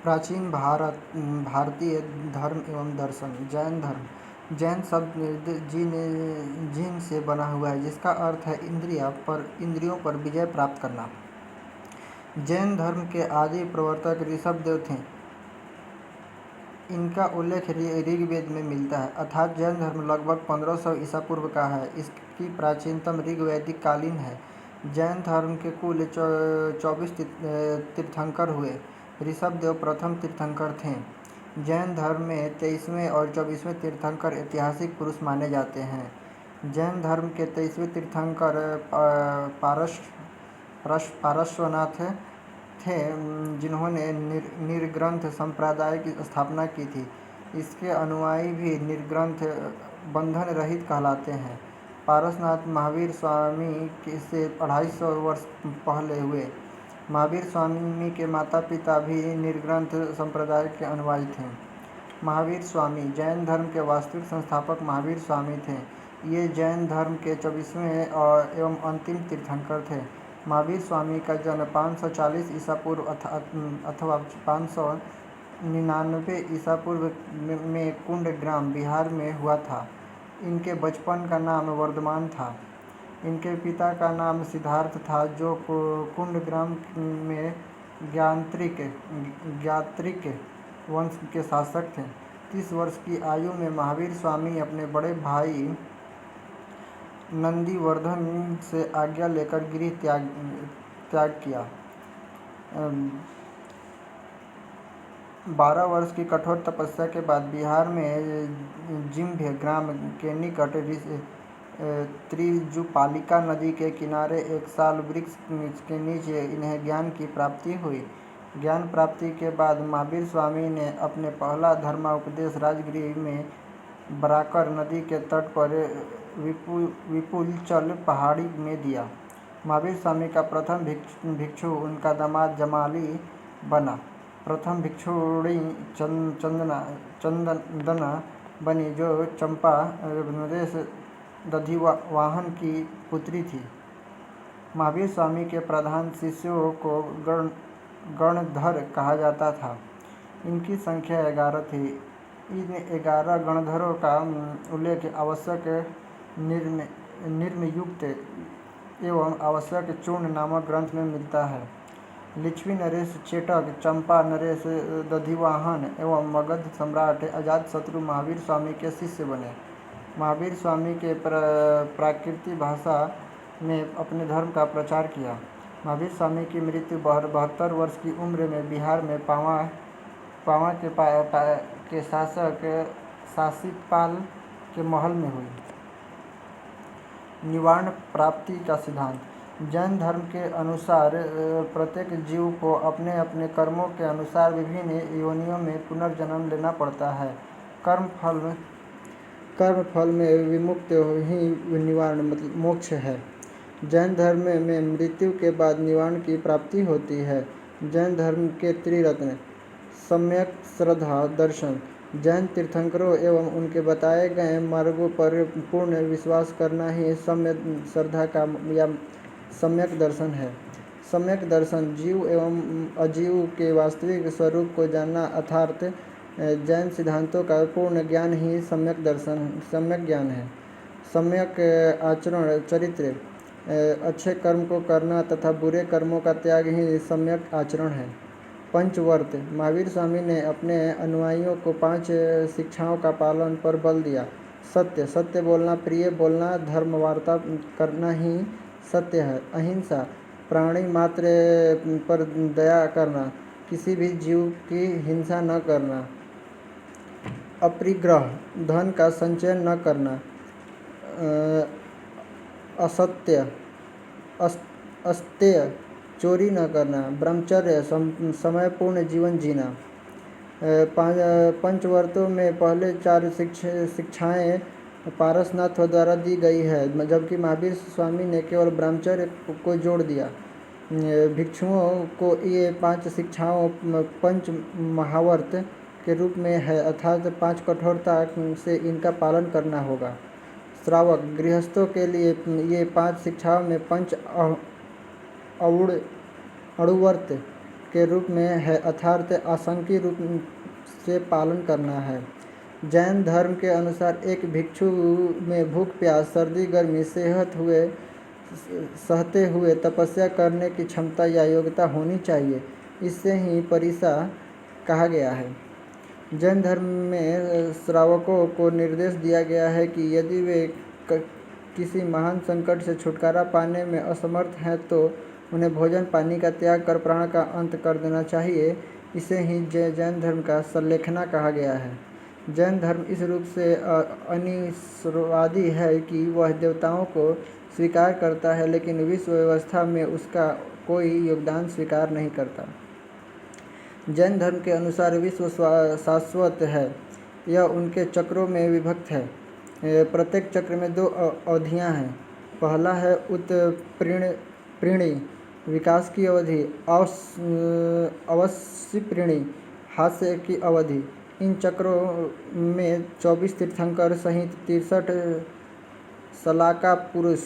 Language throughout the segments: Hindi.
प्राचीन भारतीय धर्म एवं दर्शन। जैन धर्म। जैन शब्द जिन से बना हुआ है, जिसका अर्थ है इंद्रियों पर विजय प्राप्त करना। जैन धर्म के आदि प्रवर्तक ऋषभदेव थे। इनका उल्लेख ऋग्वेद में मिलता है, अर्थात जैन धर्म लगभग 1500 ईसा पूर्व का है। इसकी प्राचीनतम ऋग्वैदिक कालीन है। जैन धर्म के कुल 24 तीर्थंकर हुए। ऋषभदेव प्रथम तीर्थंकर थे। जैन धर्म में 23वें और 24वें तीर्थंकर ऐतिहासिक पुरुष माने जाते हैं। जैन धर्म के 23वें तीर्थंकर पारश्वनाथ थे, जिन्होंने निर्ग्रंथ संप्रदाय की स्थापना की थी। इसके अनुयायी भी निर्ग्रंथ बंधन रहित कहलाते हैं। पारसनाथ महावीर स्वामी से 250 वर्ष पहले हुए। महावीर स्वामी के माता पिता भी निर्ग्रंथ संप्रदाय के अनुयायी थे। महावीर स्वामी जैन धर्म के वास्तविक संस्थापक महावीर स्वामी थे। ये जैन धर्म के 24वें एवं अंतिम तीर्थंकर थे। महावीर स्वामी का जन्म 540 ईसा पूर्व अथवा 599 ईसा पूर्व में कुंडग्राम, बिहार में हुआ था। इनके बचपन का नाम वर्धमान था। इनके पिता का नाम सिद्धार्थ था, जो कुंडग्राम में ज्ञात्रिक वंश के शासक थे। 30 वर्ष की आयु में महावीर स्वामी अपने बड़े भाई नंदीवर्धन से आज्ञा लेकर गृह त्याग किया। 12 वर्ष की कठोर तपस्या के बाद बिहार में जिम्भ ग्राम के निकट त्रिजुपालिका नदी के किनारे एक साल वृक्ष के नीचे इन्हें ज्ञान की प्राप्ति हुई। ज्ञान प्राप्ति के बाद महावीर स्वामी ने अपने पहला धर्मोपदेश राजगृह में बराकर नदी के तट पर विपुलचल पहाड़ी में दिया। महावीर स्वामी का प्रथम भिक्षु उनका दामाद जमाली बना। प्रथम भिक्षुणी चंदना बनी, जो चंपा नरेश दधिवाहन की पुत्री थी। महावीर स्वामी के प्रधान शिष्यों को गणधर कहा जाता था। इनकी संख्या 11 थी। इन 11 गणधरों का उल्लेख आवश्यक निर्मयुक्त एवं आवश्यक चूर्ण नामक ग्रंथ में मिलता है। लिच्छवी नरेश चेटक, चंपा नरेश दधिवाहन एवं मगध सम्राट अजातशत्रु महावीर स्वामी के शिष्य बने। महावीर स्वामी के प्राकृतिक भाषा में अपने धर्म का प्रचार किया। महावीर स्वामी की मृत्यु 72 वर्ष की उम्र में बिहार में पावा के शासक सासीपाल के महल में हुई। निवारण प्राप्ति का सिद्धांत। जैन धर्म के अनुसार प्रत्येक जीव को अपने अपने कर्मों के अनुसार विभिन्न योनियों में पुनर्जन्म लेना पड़ता है। कर्म फल में विमुक्त ही निवारण मतलब मोक्ष है। जैन धर्म में मृत्यु के बाद निवारण की प्राप्ति होती है। जैन धर्म के त्रिरत्न। सम्यक श्रद्धा दर्शन। जैन तीर्थंकरों एवं उनके बताए गए मार्गों पर पूर्ण विश्वास करना ही सम्यक श्रद्धा का या सम्यक दर्शन है। सम्यक दर्शन जीव एवं अजीव के वास्तविक स्वरूप को जानना, अर्थात जैन सिद्धांतों का पूर्ण ज्ञान ही सम्यक ज्ञान है। सम्यक आचरण चरित्र। अच्छे कर्म को करना तथा बुरे कर्मों का त्याग ही सम्यक आचरण है। पंचवर्त। महावीर स्वामी ने अपने अनुयायियों को 5 शिक्षाओं का पालन पर बल दिया। सत्य बोलना, प्रिय बोलना, धर्मवार्ता करना ही सत्य है। अहिंसा, प्राणी मात्र पर दया करना, किसी भी जीव की हिंसा न करना। अपरिग्रह, धन का संचय न करना। अस्तेय, चोरी न करना। ब्रह्मचर्य, समयपूर्ण जीवन जीना। पंचवर्तों में पहले 4 शिक्षाएं पारसनाथ द्वारा दी गई है, जबकि महावीर स्वामी ने केवल ब्रह्मचर्य को जोड़ दिया। भिक्षुओं को ये 5 शिक्षाओं पंच महावर्त के रूप में है, अर्थात 5 कठोरता से इनका पालन करना होगा। श्रावक। गृहस्थों के लिए ये 5 शिक्षाओं में पंच अणुवर्त के रूप में है अर्थात आसंकी रूप से पालन करना है। जैन धर्म के अनुसार एक भिक्षु में भूख प्यास सर्दी गर्मी सहते हुए तपस्या करने की क्षमता या योग्यता होनी चाहिए। इससे ही परिसा कहा गया है। जैन धर्म में श्रावकों को निर्देश दिया गया है कि यदि वे किसी महान संकट से छुटकारा पाने में असमर्थ हैं तो उन्हें भोजन पानी का त्याग कर प्राण का अंत कर देना चाहिए। इसे ही जैन धर्म का सल्लेखना कहा गया है। जैन धर्म इस रूप से अनिश्वरवादी है कि वह देवताओं को स्वीकार करता है लेकिन विश्व व्यवस्था में उसका कोई योगदान स्वीकार नहीं करता। जैन धर्म के अनुसार विश्व शाश्वत है। यह उनके चक्रों में विभक्त है। प्रत्येक चक्र में 2 अवधियाँ हैं। पहला है उत्प्रेणी विकास की अवधि, अवश्यप्रेणी हास्य की अवधि। इन चक्रों में 24 तीर्थंकर सहित 63 शलाका पुरुष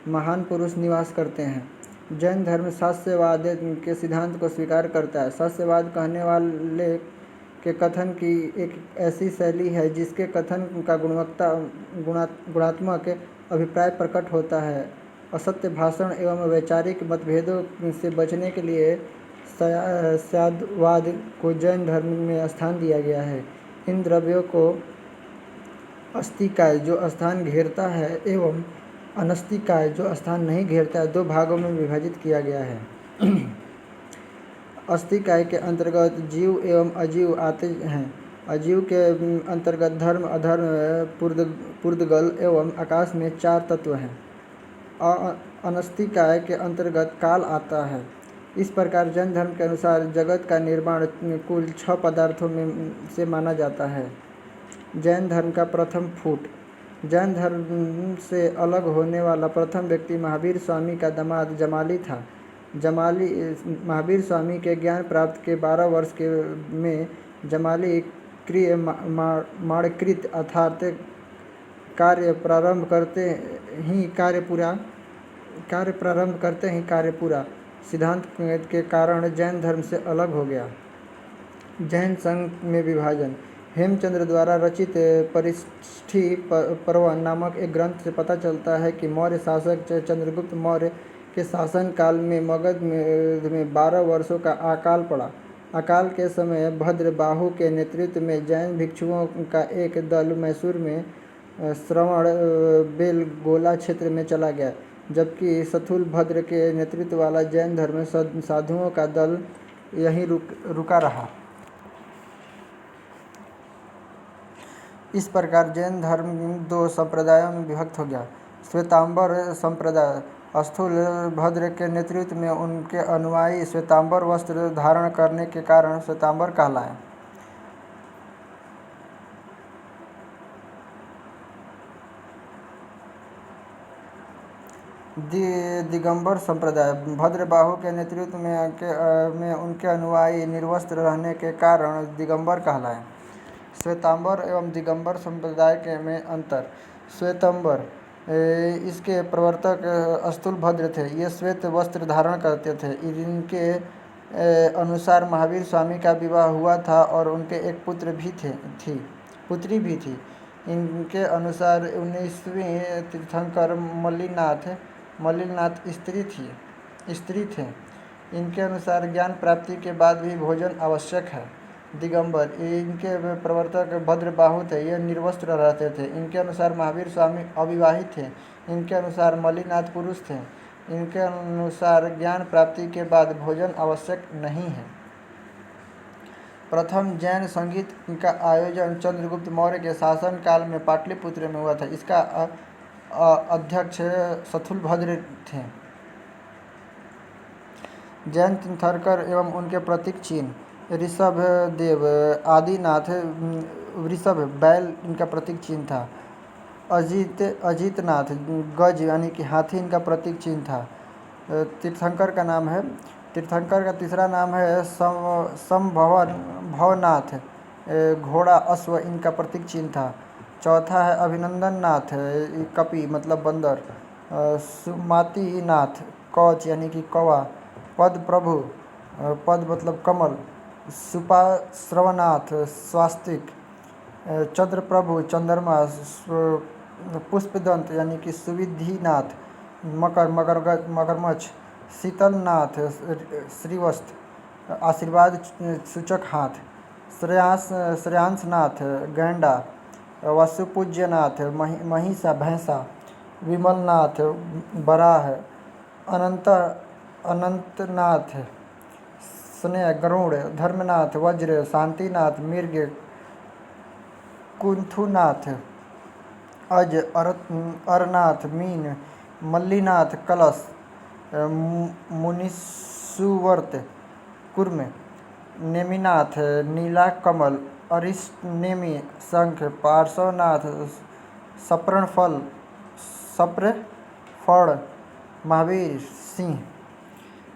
महान पुरुष निवास करते हैं। जैन धर्म शास्यवाद के सिद्धांत को स्वीकार करता है। शास्यवाद कहने वाले के कथन की एक ऐसी शैली है जिसके कथन का गुणात्मक अभिप्राय प्रकट होता है। असत्य भाषण एवं वैचारिक मतभेदों से बचने के लिए शास्यवाद को जैन धर्म में स्थान दिया गया है। इन द्रव्यों को अस्तिकाय जो स्थान घेरता है एवं अनस्तिकाय जो स्थान नहीं घेरता है 2 भागों में विभाजित किया गया है। अस्तिकाय के अंतर्गत जीव एवं अजीव आते हैं। अजीव के अंतर्गत धर्म अधर्म पुर्दगल एवं आकाश में 4 तत्व हैं। अनस्तिकाय के अंतर्गत काल आता है। इस प्रकार जैन धर्म के अनुसार जगत का निर्माण कुल 6 पदार्थों में से माना जाता है। जैन धर्म का प्रथम फूट। जैन धर्म से अलग होने वाला प्रथम व्यक्ति महावीर स्वामी का दामाद जमाली था। महावीर स्वामी के ज्ञान प्राप्त के 12 वर्ष में जमाली क्रियमाणकृत अर्थात कार्य प्रारंभ करते ही कार्य पूरा सिद्धांत के कारण जैन धर्म से अलग हो गया। जैन संघ में विभाजन। हेमचंद्र द्वारा रचित परिष्ठी पर्व नामक एक ग्रंथ से पता चलता है कि मौर्य शासक चंद्रगुप्त मौर्य के शासन काल में मगध में 12 वर्षों का अकाल पड़ा। अकाल के समय भद्रबाहु के नेतृत्व में जैन भिक्षुओं का एक दल मैसूर में श्रवण बेलगोला क्षेत्र में चला गया, जबकि स्थूलभद्र के नेतृत्व वाला जैन धर्म साधुओं का दल यहीं रुका रहा। इस प्रकार जैन धर्म 2 संप्रदायों में विभक्त हो गया। श्वेतांबर संप्रदाय। स्थूलभद्र के नेतृत्व में उनके अनुयायी श्वेतांबर वस्त्र धारण करने के कारण श्वेतांबर कहलाए। दिगंबर संप्रदाय। भद्रबाहु के नेतृत्व में उनके अनुयायी निर्वस्त्र रहने के कारण दिगंबर कहलाए। श्वेतांबर एवं दिगंबर संप्रदाय में अंतर। श्वेतांबर इसके प्रवर्तक स्थूलभद्र थे। ये श्वेत वस्त्र धारण करते थे। इनके अनुसार महावीर स्वामी का विवाह हुआ था और उनके एक पुत्री भी थी। इनके अनुसार 19वें तीर्थंकर मल्लिनाथ स्त्री थे। इनके अनुसार ज्ञान प्राप्ति के बाद भी भोजन आवश्यक है। दिगंबर इनके प्रवर्तक भद्रबाहु थे। ये निर्वस्त्र रहते थे। इनके अनुसार महावीर स्वामी अविवाहित थे। इनके अनुसार मल्लिनाथ पुरुष थे। इनके अनुसार ज्ञान प्राप्ति के बाद भोजन आवश्यक नहीं है। प्रथम जैन संगीत का आयोजन चंद्रगुप्त मौर्य के शासन काल में पाटलिपुत्र में हुआ था। इसका अध्यक्ष स्थूलभद्र थे। जैन तीर्थंकर एवं उनके प्रतीक चिन्ह। ऋषभ देव आदिनाथ वृषभ बैल इनका प्रतीक चिन्ह था। अजितनाथ गज यानी कि हाथी इनका प्रतीक चिन्ह था। तीर्थंकर का नाम है। तीर्थंकर का तीसरा नाम है भवनाथ घोड़ा अश्व इनका प्रतीक चिन्ह था। चौथा है अभिनंदन नाथ कपि मतलब बंदर। सुमाति नाथ कौच यानी कि कौवा। पद प्रभु पद मतलब कमल, सुपार्श्वनाथ स्वास्तिक, चंद्रप्रभु चंद्रमा, पुष्पदंत यानी कि सुविधिनाथ मगरमच्छ, शीतलनाथ श्रीवत्स आशीर्वाद सूचक हाथ, श्रेयांसनाथ गैंडा, वसुपूज्यनाथ महिषा भैंसा, विमलनाथ बराह, अनंतनाथ स्नेह गरुड़, धर्मनाथ वज्र, शांतिनाथ मृग, कुंथुनाथ अज, अरनाथ मीन, मल्लीनाथ कलश, मुनिसुवर्त कुर्म, नेमिनाथ नीला कमल, अरिष्टनेमि शंख, पार्श्वनाथ सप्रफण महावीर सिंह।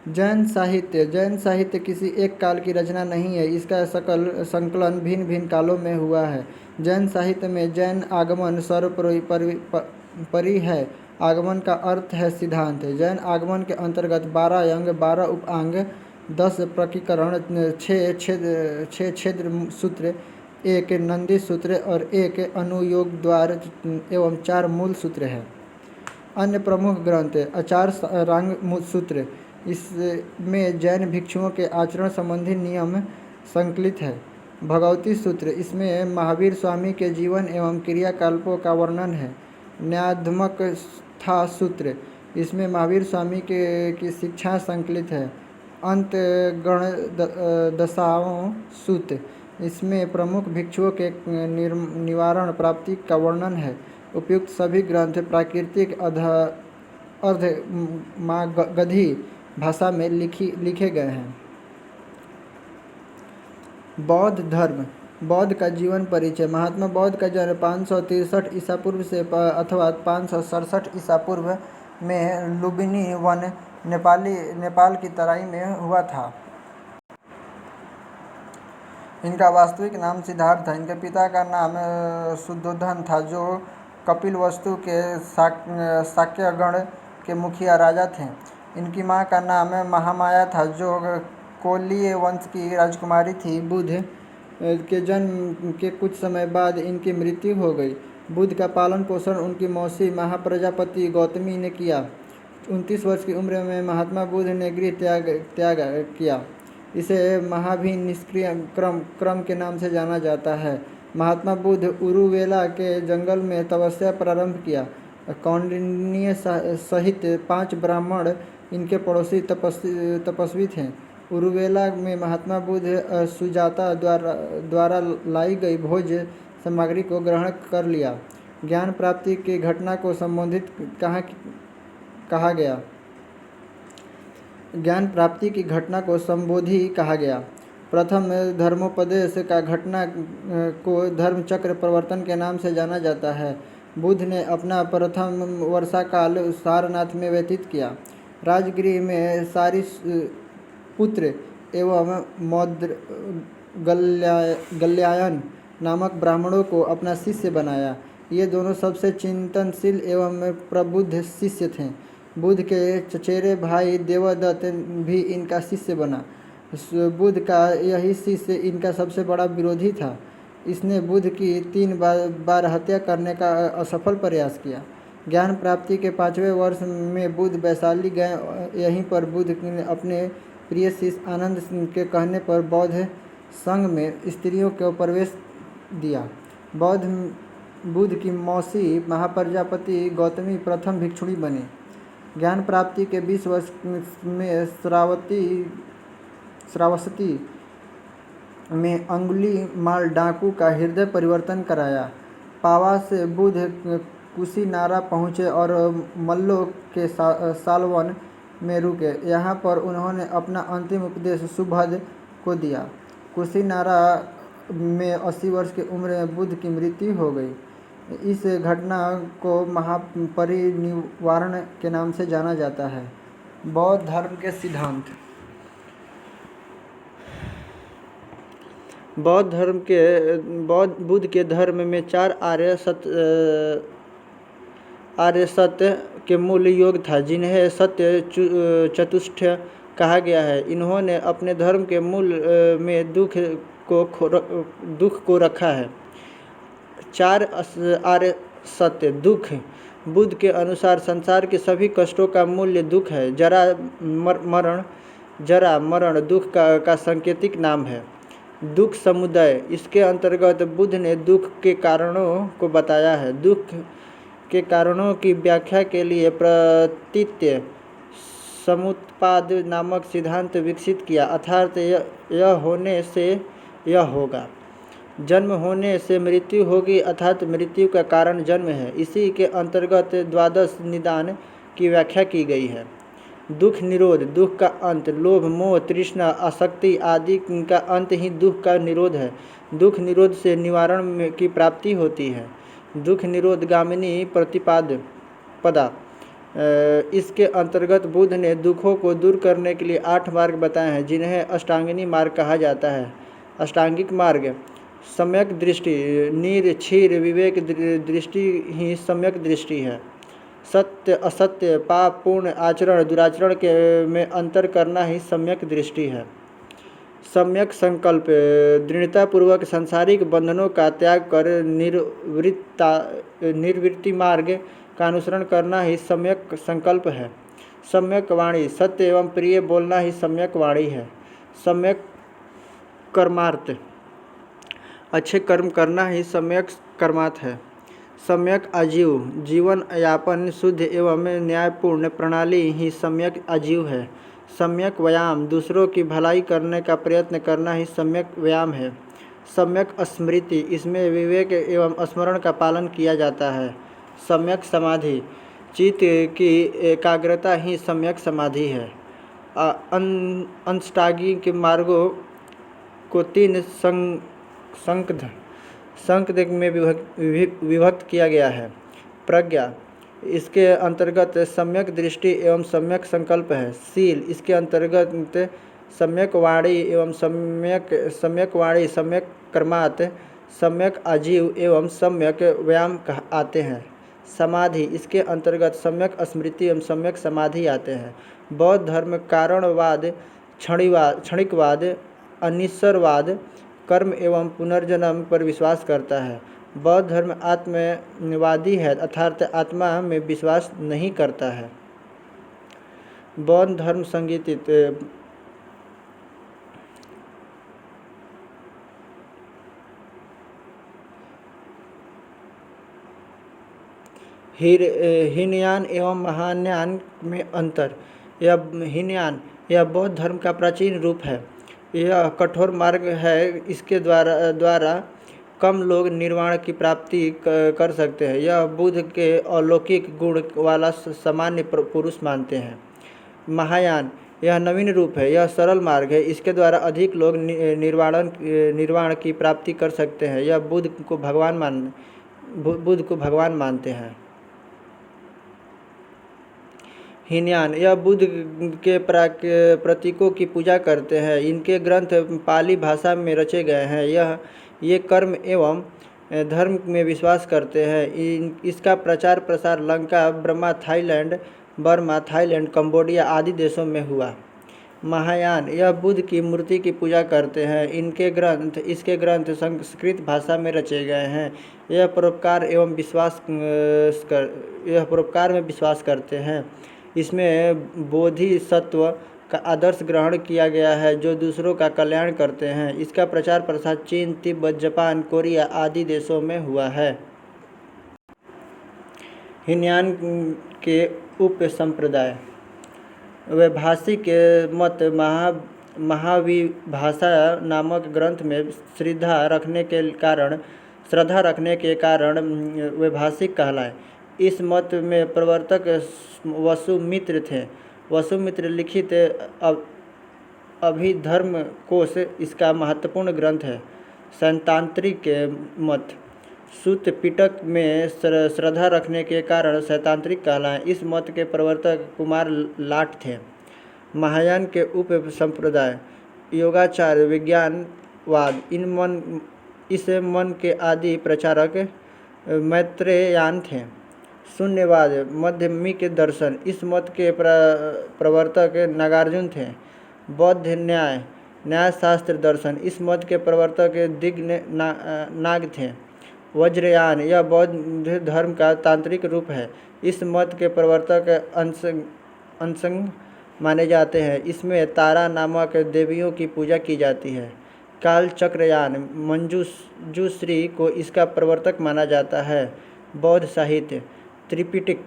जैन साहित्य किसी एक काल की रचना नहीं है, इसका संकलन भिन्न भिन्न कालों में हुआ है। जैन साहित्य में जैन आगमन सर्वोपरि है। आगमन का अर्थ है सिद्धांत। जैन आगमन के अंतर्गत 12 अंग, 12 उपांग, 10 प्रकीकरण, 6 छेद सूत्र, 1 नंदी सूत्र और 1 अनुयोग द्वार एवं 4 मूल सूत्र है। अन्य प्रमुख ग्रंथ आचार्यांग सूत्र, इसमें जैन भिक्षुओं के आचरण संबंधी नियम संकलित है। भगवती सूत्र, इसमें महावीर स्वामी के जीवन एवं क्रियाकल्पों का वर्णन है। न्यायात्मकथा सूत्र, इसमें महावीर स्वामी की शिक्षा संकलित है। अंत गणदशाओं सूत्र, इसमें प्रमुख भिक्षुओं के निवारण प्राप्ति का वर्णन है। उपयुक्त सभी ग्रंथ प्राकृतिक अर्धमागधी भाषा में लिखे गए हैं। बौद्ध धर्म, बौद्ध का जीवन परिचय। महात्मा बौद्ध का जन्म 563 ईसा पूर्व से अथवा 567 ईसा पूर्व में लुम्बिनी वन नेपाल की तराई में हुआ था। इनका वास्तविक नाम सिद्धार्थ था। इनके पिता का नाम शुद्धोधन था, जो कपिलवस्तु के शाक्यगण के मुखिया राजा थे। इनकी मां का नाम महामाया था, जो कोलीय वंश की राजकुमारी थी। बुद्ध के जन्म के कुछ समय बाद इनकी मृत्यु हो गई। बुद्ध का पालन पोषण उनकी मौसी महाप्रजापति गौतमी ने किया। 29 वर्ष की उम्र में महात्मा बुद्ध ने गृह त्याग किया। इसे महाभिनिष्क्रिय क्रम के नाम से जाना जाता है। महात्मा बुद्ध उरुवेला के जंगल में तपस्या प्रारंभ किया। कौंडिन्य सहित 5 ब्राह्मण इनके पड़ोसी तपस्वी थे। उरुवेला में महात्मा बुद्ध सुजाता द्वारा लाई गई भोज सामग्री को ग्रहण कर लिया। ज्ञान प्राप्ति की घटना को संबोधित कहा गया। ज्ञान प्राप्ति की घटना को संबोधि कहा गया। प्रथम धर्मोपदेश का घटना को धर्मचक्र प्रवर्तन के नाम से जाना जाता है। बुद्ध ने अपना प्रथम वर्षाकाल सारनाथ में व्यतीत किया। राजगृह में सारी पुत्र एवं गल्यायन नामक ब्राह्मणों को अपना शिष्य बनाया। ये दोनों सबसे चिंतनशील एवं प्रबुद्ध शिष्य थे। बुद्ध के चचेरे भाई देवदत्त भी इनका शिष्य बना। बुद्ध का यही शिष्य इनका सबसे बड़ा विरोधी था। इसने बुद्ध की 3 बार हत्या करने का असफल प्रयास किया। ज्ञान प्राप्ति के 5वें वर्ष में बुद्ध वैशाली गए। यहीं पर बुद्ध ने अपने प्रिय शिष्य आनंद के कहने पर बौद्ध संघ में स्त्रियों को प्रवेश दिया। बुद्ध की मौसी महाप्रजापति गौतमी प्रथम भिक्षुणी बनी। ज्ञान प्राप्ति के 20 वर्ष में श्रावस्ती में अंगुलीमाल डाकू का हृदय परिवर्तन कराया। पावा से बुद्ध कुशीनारा पहुँचे और मल्लो के सालवन में रुके। यहाँ पर उन्होंने अपना अंतिम उपदेश सुबोध को दिया। कुशीनारा में 80 वर्ष की उम्र में बुद्ध की मृत्यु हो गई। इस घटना को महापरिनिर्वाण के नाम से जाना जाता है। बौद्ध धर्म के सिद्धांत। बुद्ध के धर्म में 4 आर्य सत्य के मूल योग था, जिन्हें सत्य, चतुष्टय कहा गया है। इन्होंने अपने धर्म के मूल में दुख को रखा है। 4 आर्य सत्य। दुख बुद्ध के अनुसार संसार के सभी कष्टों का मूल्य दुख है। जरा मरण दुख का सांकेतिक नाम है। दुख समुदाय, इसके अंतर्गत बुद्ध ने दुख के कारणों को बताया है। दुख के कारणों की व्याख्या के लिए प्रतीत्य समुत्पाद नामक सिद्धांत विकसित किया, अर्थात यह होने से यह होगा, जन्म होने से मृत्यु होगी, अर्थात मृत्यु का कारण जन्म है। इसी के अंतर्गत द्वादश निदान की व्याख्या की गई है। दुख निरोध, दुख का अंत, लोभ मोह तृष्णा आसक्ति आदि का अंत ही दुख का निरोध है। दुख निरोध से निवारण की प्राप्ति होती है। दुख निरोध गामिनी प्रतिपदा, इसके अंतर्गत बुद्ध ने दुखों को दूर करने के लिए 8 मार्ग बताए हैं, जिन्हें अष्टांगिनी मार्ग कहा जाता है। अष्टांगिक मार्ग: सम्यक दृष्टि, नीर क्षीर विवेक दृष्टि ही सम्यक दृष्टि है। सत्य असत्य पाप पूर्ण आचरण दुराचरण के में अंतर करना ही सम्यक दृष्टि है। सम्यक संकल्प, दृढ़तापूर्वक सांसारिक बंधनों का त्याग कर निर्वृत्ति मार्ग का अनुसरण करना ही सम्यक संकल्प है। सम्यक वाणी, सत्य एवं प्रिय बोलना ही सम्यक वाणी है। सम्यक कर्मार्थ, अच्छे कर्म करना ही सम्यक कर्मार्थ है। सम्यक आजीव, जीवन यापन शुद्ध एवं न्यायपूर्ण प्रणाली ही सम्यक आजीव है। सम्यक व्यायाम, दूसरों की भलाई करने का प्रयत्न करना ही सम्यक व्यायाम है। सम्यक स्मृति, इसमें विवेक एवं स्मरण का पालन किया जाता है। सम्यक समाधि, चित्त की एकाग्रता ही सम्यक समाधि है। अष्टांगिक मार्गों को 3 संकद में विभक्त किया गया है। प्रज्ञा, इसके अंतर्गत सम्यक दृष्टि एवं सम्यक संकल्प है। शील, इसके अंतर्गत सम्यक वाणी एवं सम्यक वाणी सम्यक कर्मात् सम्यक आजीव एवं सम्यक व्यायाम आते हैं। समाधि, इसके अंतर्गत सम्यक स्मृति एवं सम्यक समाधि आते हैं। बौद्ध धर्म कारणवाद, क्षणिकवाद, अनिश्वरवाद, कर्म एवं पुनर्जन्म पर विश्वास करता है। बौद्ध धर्म आत्मवादी है, अर्थात आत्मा में विश्वास नहीं करता है। बौद्ध धर्म संगीत हीनयान एवं महायान में अंतर। यह हीनयान यह बौद्ध धर्म का प्राचीन रूप है। यह कठोर मार्ग है, इसके द्वारा कम लोग निर्वाण की प्राप्ति कर सकते हैं। यह बुद्ध के अलौकिक गुण वाला सामान्य पुरुष मानते हैं। महायान यह नवीन रूप है, यह सरल मार्ग है, इसके द्वारा अधिक लोग निर्वाण की प्राप्ति कर सकते हैं। यह बुद्ध को भगवान मानते हैं। हीनयान यह बुद्ध के प्रतीकों की पूजा करते हैं। इनके ग्रंथ पाली भाषा में रचे गए हैं। ये कर्म एवं धर्म में विश्वास करते हैं। इसका प्रचार प्रसार लंका, बर्मा, थाईलैंड, कंबोडिया आदि देशों में हुआ। महायान यह बुद्ध की मूर्ति की पूजा करते हैं। इसके ग्रंथ संस्कृत भाषा में रचे गए हैं। यह परोपकार में विश्वास करते हैं। इसमें बोधिसत्व का आदर्श ग्रहण किया गया है, जो दूसरों का कल्याण करते हैं। इसका प्रचार प्रसार चीन, तिब्बत, जापान, कोरिया आदि देशों में हुआ है। हीनयान के उप संप्रदाय। वैभाषिक मत महाविभाषा नामक ग्रंथ में श्रद्धा रखने के कारण वैभाषिक कहलाए। इस मत में प्रवर्तक वसुमित्र थे। वसुमित्र लिखित अभिधर्म कोश इसका महत्वपूर्ण ग्रंथ है। सैद्धांतिक मत सूत पिटक में श्रद्धा रखने के कारण सैद्धांतिक कहलाए। इस मत के प्रवर्तक कुमार लाट थे। महायान के उप संप्रदाय। योगाचार, विज्ञानवाद, इस मन के आदि प्रचारक मैत्रेयान थे। शून्यवाद माध्यमिक दर्शन, इस मत के प्रवर्तक नागार्जुन थे। बौद्ध न्यायशास्त्र दर्शन, इस मत के प्रवर्तक नाग थे। वज्रयान, यह बौद्ध धर्म का तांत्रिक रूप है। इस मत के प्रवर्तक अंशंग माने जाते हैं। इसमें तारा नामक देवियों की पूजा की जाती है। कालचक्रयान, मंजूश्री को इसका प्रवर्तक माना जाता है। बौद्ध साहित्य त्रिपिटक,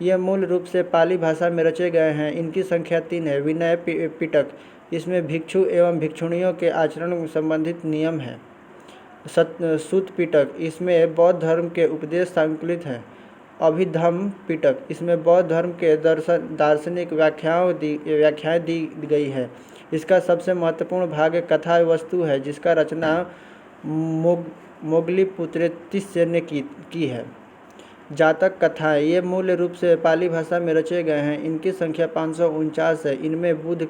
ये मूल रूप से पाली भाषा में रचे गए हैं। इनकी संख्या 3 है। विनय पिटक, इसमें भिक्षु एवं भिक्षुणियों के आचरण संबंधित नियम हैं। सूत पिटक, इसमें बौद्ध धर्म के उपदेश संकलित हैं। अभिधम्म पिटक, इसमें बौद्ध धर्म के दार्शनिक व्याख्याएं दी गई है। इसका सबसे महत्वपूर्ण भाग कथा वस्तु है, जिसका रचना मोगलीपुत्र तिस्य ने की है। जातक कथाएं, ये मूल रूप से पाली भाषा में रचे गए हैं। इनकी संख्या 549 है। इनमें बुद्ध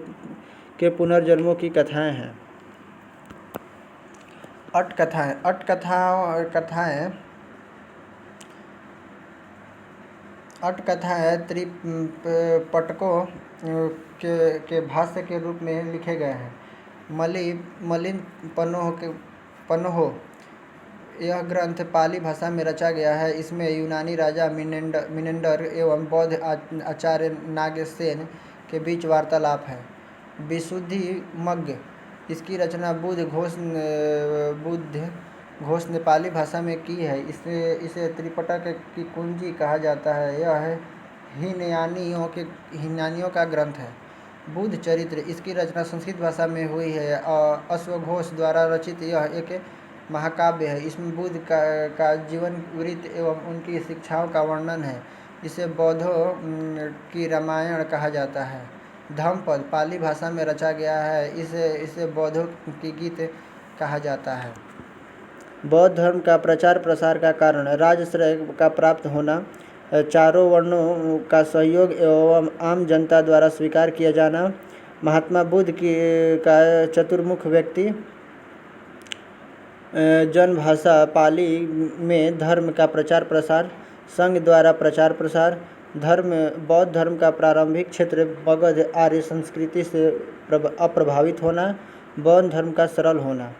के पुनर्जन्मों की कथाएं हैं। अटकथाएं त्रिपिटकों के भाष्य के रूप में लिखे गए हैं। मलिन पन्नोह, यह ग्रंथ पाली भाषा में रचा गया है। इसमें यूनानी राजा मिनेंडर एवं बौद्ध आचार्य नागसेन के बीच वार्तालाप है। विशुद्धिमग्ग, इसकी रचना बुद्ध घोष ने पाली भाषा में की है। इसे त्रिपिटक की कुंजी कहा जाता है। यह हीनयानियों का ग्रंथ है। बुद्ध चरित्र, इसकी रचना संस्कृत भाषा में हुई है। अश्वघोष द्वारा रचित यह एक महाकाव्य है। इसमें बुद्ध का जीवन वृत्त एवं उनकी शिक्षाओं का वर्णन है। इसे बौद्धों की रामायण कहा जाता है। धम्मपद पाली भाषा में रचा गया है। इसे बौद्धों की गीत कहा जाता है। बौद्ध धर्म का प्रचार प्रसार का कारण राजश्रय का प्राप्त होना, चारों वर्णों का सहयोग एवं आम जनता द्वारा स्वीकार किया जाना, महात्मा बुद्ध का चतुर्मुख व्यक्ति, जनभाषा पाली में धर्म का प्रचार प्रसार, संघ द्वारा प्रचार प्रसार, बौद्ध धर्म का प्रारंभिक क्षेत्र मगध आर्य संस्कृति से अप्रभावित होना, बौद्ध धर्म का सरल होना।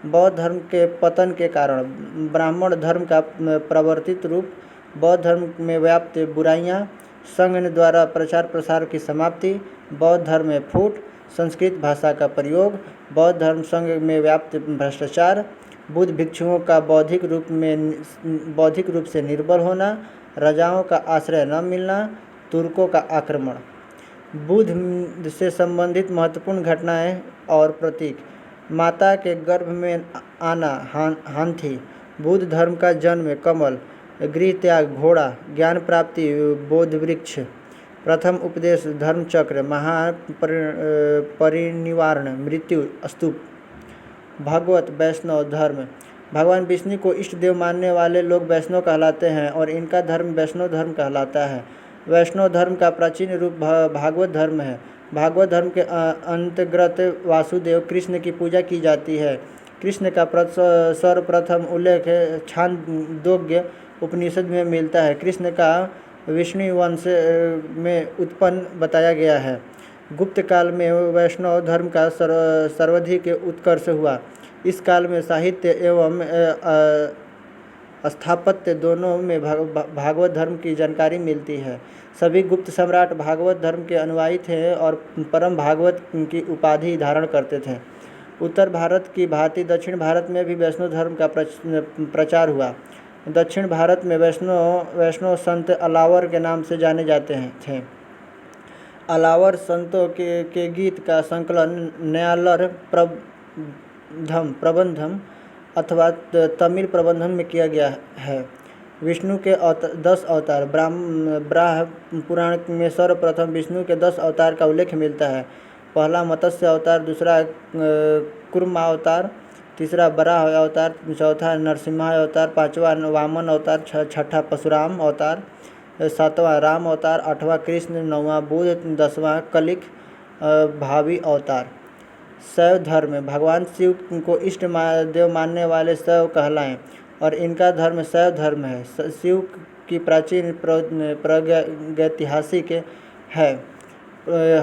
बौद्ध धर्म के पतन के कारण ब्राह्मण धर्म का प्रवर्तित रूप, बौद्ध धर्म में व्याप्त बुराइयां, संघ द्वारा प्रचार प्रसार की समाप्ति, बौद्ध धर्म में फूट, संस्कृत भाषा का प्रयोग, बौद्ध धर्म संघ में व्याप्त भ्रष्टाचार, बुद्ध भिक्षुओं का बौद्धिक रूप से निर्बल होना, राजाओं का आश्रय न मिलना, तुर्कों का आक्रमण। बुद्ध से संबंधित महत्वपूर्ण घटनाएं और प्रतीक: माता के गर्भ में आना हाथी, बुद्ध धर्म का जन्म कमल, गृह त्याग घोड़ा, ज्ञान प्राप्ति बोध वृक्ष, प्रथम उपदेश धर्मचक्र, महापरिनिर्वाण मृत्यु स्तूप। भागवत वैष्णव धर्म, भगवान विष्णु को इष्ट देव मानने वाले लोग वैष्णव कहलाते हैं और इनका धर्म वैष्णव धर्म कहलाता है। वैष्णव धर्म का प्राचीन रूप भागवत धर्म है। भागवत धर्म के अंतर्गत वासुदेव कृष्ण की पूजा की जाती है। कृष्ण का सर्वप्रथम उल्लेख छांदोग्य उपनिषद में मिलता है। कृष्ण का विष्णु वंश में उत्पन्न बताया गया है। गुप्त काल में वैष्णव धर्म का सर्वाधिक उत्कर्ष हुआ। इस काल में साहित्य एवं स्थापत्य दोनों में भागवत धर्म की जानकारी मिलती है। सभी गुप्त सम्राट भागवत धर्म के अनुयायी थे और परम भागवत की उपाधि धारण करते थे। उत्तर भारत की भांति दक्षिण भारत में भी वैष्णव धर्म का प्रचार हुआ। दक्षिण भारत में वैष्णव संत अलावर के नाम से जाने जाते थे। अलावर संतों के गीत का संकलन न्यालर प्रबंधम अथवा तमिल प्रबंधन में किया गया है। विष्णु के 10 अवतार, ब्राह्म पुराण में सर्वप्रथम विष्णु के 10 अवतार का उल्लेख मिलता है। पहला मत्स्य अवतार, दूसरा कूर्मावतार, तीसरा वराह अवतार, चौथा नरसिम्हा अवतार, पांचवा वामन अवतार, छठा परशुराम अवतार, सातवां राम अवतार, आठवां कृष्ण, नौवां बुद्ध, 10वां कलिक भावी अवतार। शैव धर्म, भगवान शिव को इष्ट देव मानने वाले शैव कहलाएं। और इनका धर्म शैव धर्म है। शिव की प्राचीन प्रागैतिहासिक है।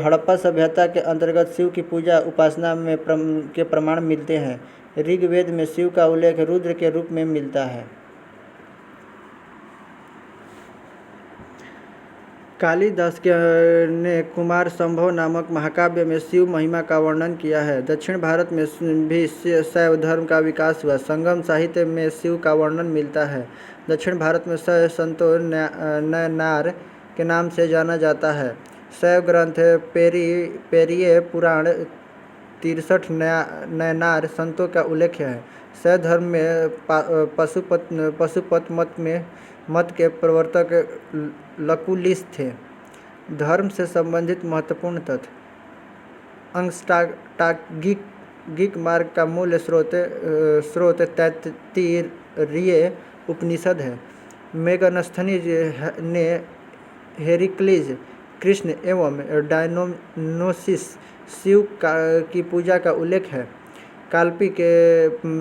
हड़प्पा सभ्यता के अंतर्गत शिव की पूजा उपासना में के प्रमाण मिलते हैं। ऋग्वेद में शिव का उल्लेख रुद्र के रूप में मिलता है। कालिदास ने कुमार संभव नामक महाकाव्य में शिव महिमा का वर्णन किया है। दक्षिण भारत में भी शैव धर्म का विकास हुआ। संगम साहित्य में शिव का वर्णन मिलता है। दक्षिण भारत में शैव संतो नयनार के नाम से जाना जाता है। शैव ग्रंथ पेरिये पुराण 63 नयनार संतों का उल्लेख है। शैव धर्म में पशुपत मत के प्रवर्तक लकुलिस थे। धर्म से संबंधित महत्वपूर्ण तथ्य: अंगस्टागिक मार्ग का मूल स्रोत तैत्तिरीय उपनिषद है। मेगनस्थनीज ने हेरिक्लीज, कृष्ण एवं डायनोसिस शिव की पूजा का उल्लेख है। काल्पी के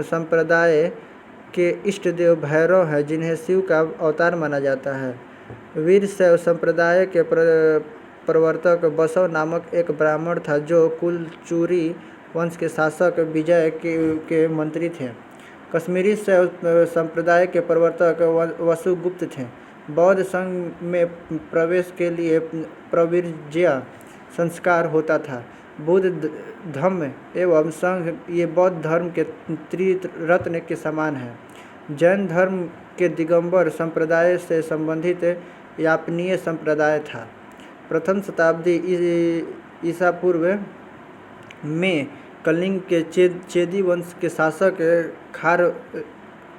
संप्रदाय के इष्ट देव भैरव हैं, जिन्हें शिव का अवतार माना जाता है। वीरशैव संप्रदाय के प्रवर्तक बसव नामक एक ब्राह्मण था, जो कुलचूरी वंश के शासक विजय के मंत्री थे। कश्मीरी शैव संप्रदाय के प्रवर्तक वसुगुप्त थे। बौद्ध संघ में प्रवेश के लिए प्रविर्ज्य संस्कार होता था। बुद्ध धम्म एवं संघ ये बौद्ध धर्म के त्रिरत्न के समान है। जैन धर्म के दिगंबर संप्रदाय से संबंधित यापनीय संप्रदाय था। प्रथम शताब्दी ईसा पूर्व में कलिंग के चेदी वंश के शासक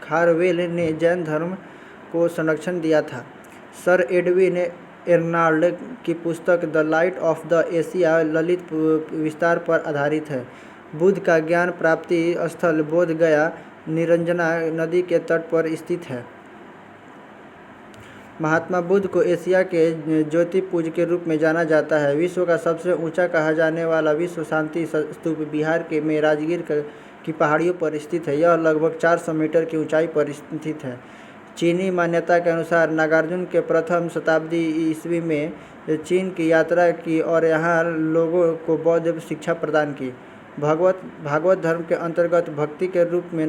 खारवेल ने जैन धर्म को संरक्षण दिया था। सर एडविन एर्नाल्ड की पुस्तक the light of the Asia Lalit विस्तार पर आधारित है। बुद्ध का ज्ञान प्राप्ति स्थल बोध गया निरंजना नदी के तट पर स्थित है। महात्मा बुद्ध को एशिया के ज्योतिपुंज के रूप में जाना जाता है। विश्व का सबसे ऊंचा कहा जाने वाला विश्व शांति स्तूप बिहार के में राजगीर की पहाड़ियों पर स्थित है। यह लगभग 400 मीटर की ऊंचाई पर स्थित है। चीनी मान्यता के अनुसार नागार्जुन के प्रथम शताब्दी ईस्वी में चीन की यात्रा की और यहाँ लोगों को बौद्ध शिक्षा प्रदान की। भागवत धर्म के अंतर्गत भक्ति के रूप में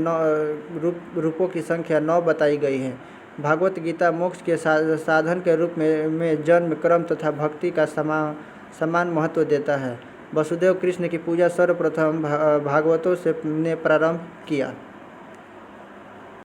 रूपों की संख्या 9 बताई गई है। भागवत गीता मोक्ष के साधन के रूप में जन्म, कर्म तथा भक्ति का समान महत्व देता है। वसुदेव कृष्ण की पूजा सर्वप्रथम भागवतों ने प्रारंभ किया।